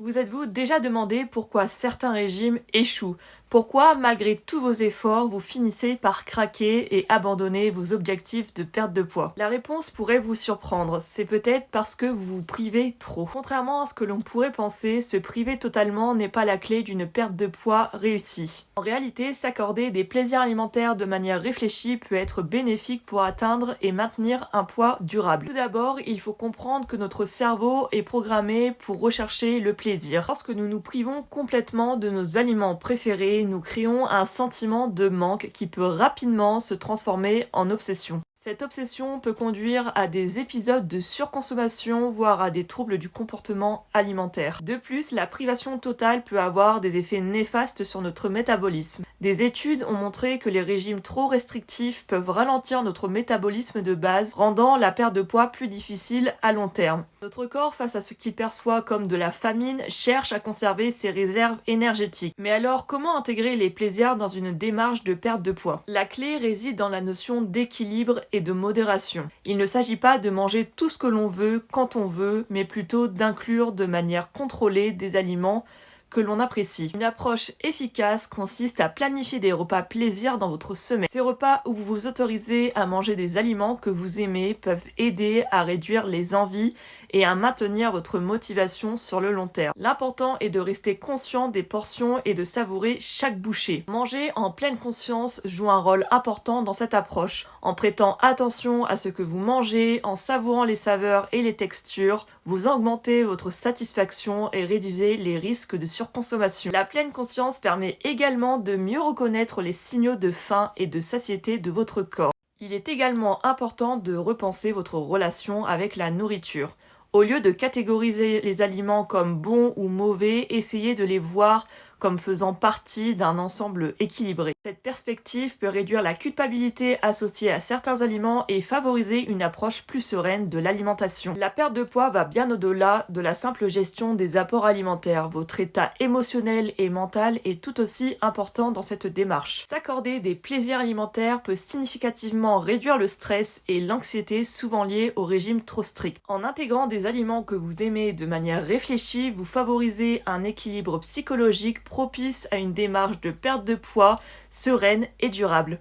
Vous êtes-vous déjà demandé pourquoi certains régimes échouent? Pourquoi, malgré tous vos efforts, vous finissez par craquer et abandonner vos objectifs de perte de poids? La réponse pourrait vous surprendre, c'est peut-être parce que vous vous privez trop. Contrairement à ce que l'on pourrait penser, se priver totalement n'est pas la clé d'une perte de poids réussie. En réalité, s'accorder des plaisirs alimentaires de manière réfléchie peut être bénéfique pour atteindre et maintenir un poids durable. Tout d'abord, il faut comprendre que notre cerveau est programmé pour rechercher le plaisir. Lorsque nous nous privons complètement de nos aliments préférés, nous créons un sentiment de manque qui peut rapidement se transformer en obsession. Cette obsession peut conduire à des épisodes de surconsommation, voire à des troubles du comportement alimentaire. De plus, la privation totale peut avoir des effets néfastes sur notre métabolisme. Des études ont montré que les régimes trop restrictifs peuvent ralentir notre métabolisme de base, rendant la perte de poids plus difficile à long terme. Notre corps, face à ce qu'il perçoit comme de la famine, cherche à conserver ses réserves énergétiques. Mais alors, comment intégrer les plaisirs dans une démarche de perte de poids? La clé réside dans la notion d'équilibre et de modération. Il ne s'agit pas de manger tout ce que l'on veut, quand on veut, mais plutôt d'inclure de manière contrôlée des aliments que l'on apprécie. Une approche efficace consiste à planifier des repas plaisir dans votre semaine. Ces repas où vous vous autorisez à manger des aliments que vous aimez peuvent aider à réduire les envies et à maintenir votre motivation sur le long terme. L'important est de rester conscient des portions et de savourer chaque bouchée. Manger en pleine conscience joue un rôle important dans cette approche. En prêtant attention à ce que vous mangez, en savourant les saveurs et les textures, vous augmentez votre satisfaction et réduisez les risques de surconsommation. La pleine conscience permet également de mieux reconnaître les signaux de faim et de satiété de votre corps. Il est également important de repenser votre relation avec la nourriture. Au lieu de catégoriser les aliments comme bons ou mauvais, essayez de les voir comme faisant partie d'un ensemble équilibré. Cette perspective peut réduire la culpabilité associée à certains aliments et favoriser une approche plus sereine de l'alimentation. La perte de poids va bien au-delà de la simple gestion des apports alimentaires. Votre état émotionnel et mental est tout aussi important dans cette démarche. S'accorder des plaisirs alimentaires peut significativement réduire le stress et l'anxiété souvent liés au régime trop strict. En intégrant des aliments que vous aimez de manière réfléchie, vous favorisez un équilibre psychologique propice à une démarche de perte de poids sereine et durable.